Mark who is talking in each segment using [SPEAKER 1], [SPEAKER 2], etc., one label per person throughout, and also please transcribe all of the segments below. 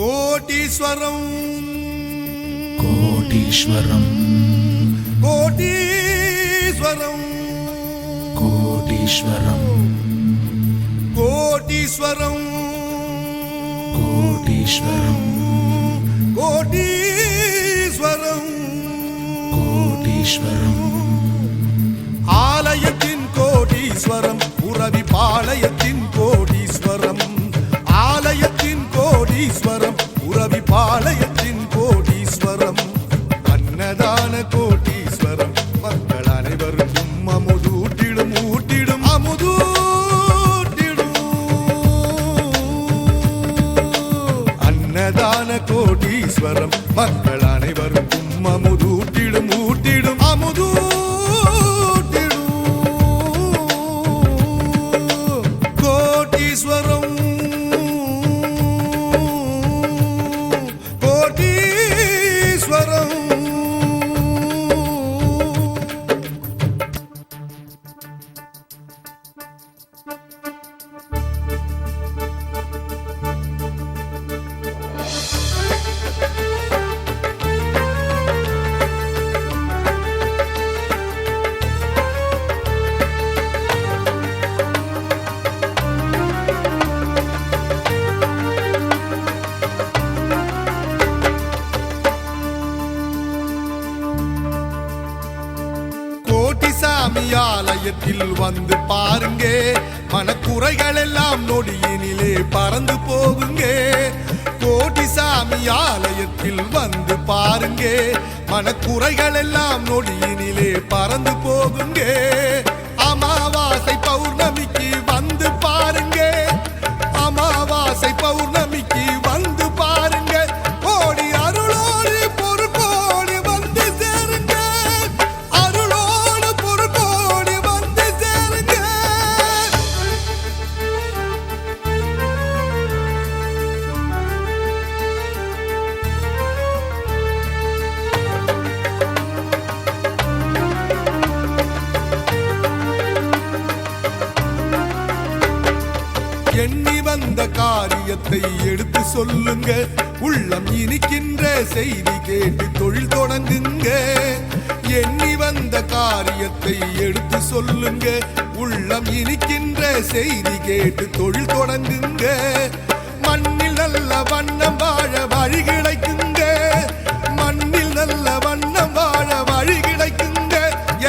[SPEAKER 1] கோடீஸ்வரம்
[SPEAKER 2] கோடீஸ்வரம்
[SPEAKER 1] கோடீஸ்வரம்
[SPEAKER 2] கோடீஸ்வரம்
[SPEAKER 1] கோடீஸ்வரம்
[SPEAKER 2] கோடீஸ்வரம்
[SPEAKER 1] கோடீஸ்வரம்
[SPEAKER 2] கோடீஸ்வரம்
[SPEAKER 1] ஆலயத்தின் கோடீஸ்வரம் உறவி பாளையத்தின் கோடீஸ்வரம் ஆலயத்தின் கோடீஸ்வரம் உறவி பாளையத்தின் கோடீஸ்வரம் அன்னதான கோடீஸ்வரம் மக்கள் அனைவருக்கும் அமுதூட்டிடும் ஊட்டிடும் அமுதூட்டிடும் அன்னதான கோடீஸ்வரம் மக்கள் அனைவருக்கும் அமுதூட்டிடும் ஊட்டிடும் அமுதூட்டிடும் கோடீஸ்வரம் கோட்டிசாமி ஆலயத்தில் வந்து பாருங்க மனக்குறைகள் எல்லாம் நொடியினிலே பறந்து போகுங்க கோட்டிசாமி ஆலயத்தில் வந்து பாருங்க மனக்குறைகள் எல்லாம் நொடியினிலே பறந்து போகுங்க அமாவாசை பௌர்ணமிக்கு வந்து பாருங்க அமாவாசை பௌர்ணமிக்கு வந்து பாருங்க கோடி அருளோடு பொறுப்போடு வந்து சேருங்க அருளோடு பொறுப்போடு வந்து சேருங்க எண்ணி வந்த காரியத்தை எடுத்து சொல்லுங்க உள்ளம் இனிக்கின்ற செய்தி கேட்டு தொழில் தொடங்குங்க எண்ணி வந்த காரியத்தை எடுத்து சொல்லுங்க உள்ளம் இனிக்கின்ற செய்தி கேட்டு தொழில் தொடங்குங்க மண்ணில் நல்ல வண்ணம் வாழ வழி கிடைக்குங்க மண்ணில் நல்ல வண்ணம் வாழ வழி கிடைக்குங்க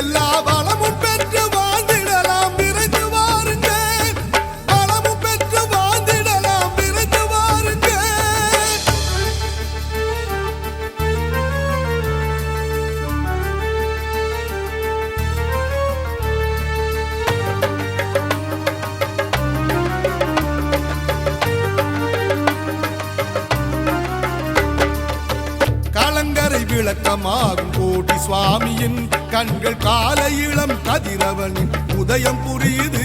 [SPEAKER 1] எல்லா வளமும் பெற்று வாழ்ந்திடலாம் விரைந்து வாருங்க வளமும் பெற்று வாழ்ந்திடலாம் விரைந்து வாருங்க கலங்கரை விளக்கமாகும் கோடி சுவாமியின் கண்கள் கால இளம் கதிரவனின் உதயம் புரியுது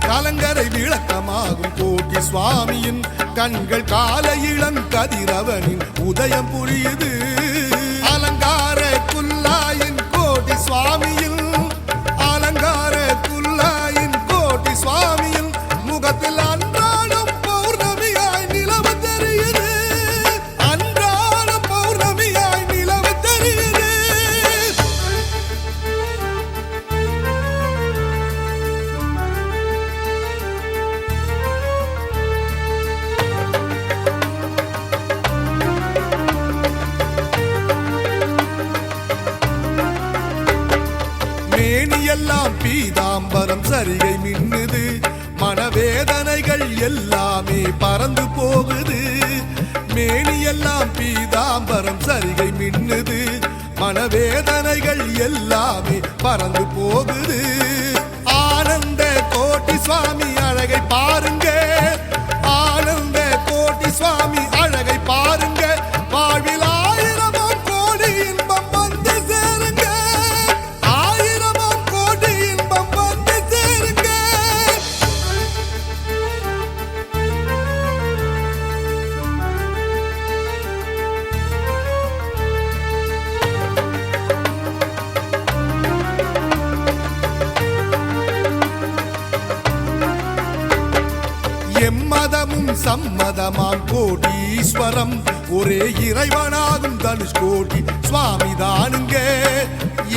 [SPEAKER 1] கலங்கரை விளக்கமாகும் கோடி சுவாமியின் கண்கள் கால இளம் கதிரவனின் உதயம் புரியுது அலங்கார குல்லாயின் கோடி சுவாமியில் அலங்கார குல்லாயின் கோடி சுவாமியில் முகத்தில் அன்றாடம் பௌர்ணமியாய் நிலவு தெரியுது அன்றாடம் பௌர்ணமியாய் நிலவு தெரியுது மேனியெல்லாம் பீதாம்பரம் சரிகை மின்னுது மனவேதனைகள் எல்லாமே பறந்து போகுது மேனியெல்லாம் பீதாம்பரம் சரிகை மின்னுது மனவேதனைகள் எல்லாமே பறந்து போகுது ஆனந்த கோட்டி சுவாமி அழகை பாருங்க ஆனந்த கோட்டி சுவாமி அழகை பாருங்க வாழ்வில் ஆயிரமாம் கோடி இன்பம் வந்து சேருங்க ஆயிரமாம் கோடி இன்பம் வந்து சேருங்க சம்மதமாம் கோடீஸ்வரம் ஒரே இறைவனாகும் தனுஷ்கோடி சுவாமி தானுங்க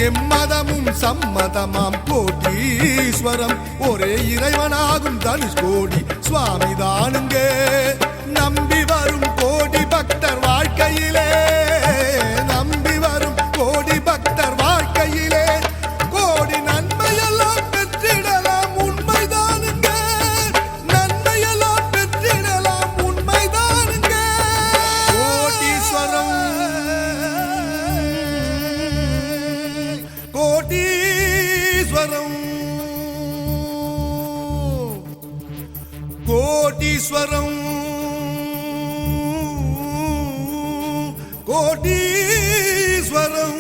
[SPEAKER 1] எம்மதமும் சம்மதமாம் கோடீஸ்வரம் ஒரே இறைவனாகும் தனுஷ்கோடி சுவாமி தானுங்க நம்பி வரும் கோடி பக்தர் வாழ்க்கையிலே நம்பி வரும் கோடி பக்தர் வாழ்க்கையிலே கோடி நன்மையெல்லாம் பெற்றிடலாம் உண்மைதானுங்க நன்மையெல்லாம் பெற்றிடலாம் உண்மைதானுங்க கோடீஸ்வரம் கோடீஸ்வரம் கோடீஸ்வரம் கோடீஸ்வரம்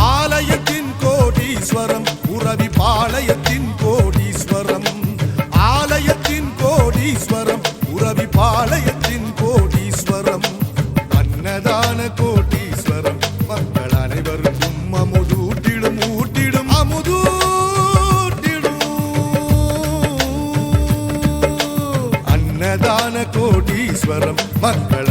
[SPEAKER 1] ஆலயத்தின் கோடீஸ்வரம் உறவி பாளையத்தின் கோடீஸ்வரம் ஆலயத்தின் கோடீஸ்வரம் உறவி பாளையத்தின் கோடீஸ்வரம் அன்னதான கோடீஸ்வரம் மக்கள் அனைவருக்கும் அமுதூட்டிடும் ஊட்டிடும் அமுதூட்டிடும் அன்னதான கோடீஸ்வரம் மக்கள்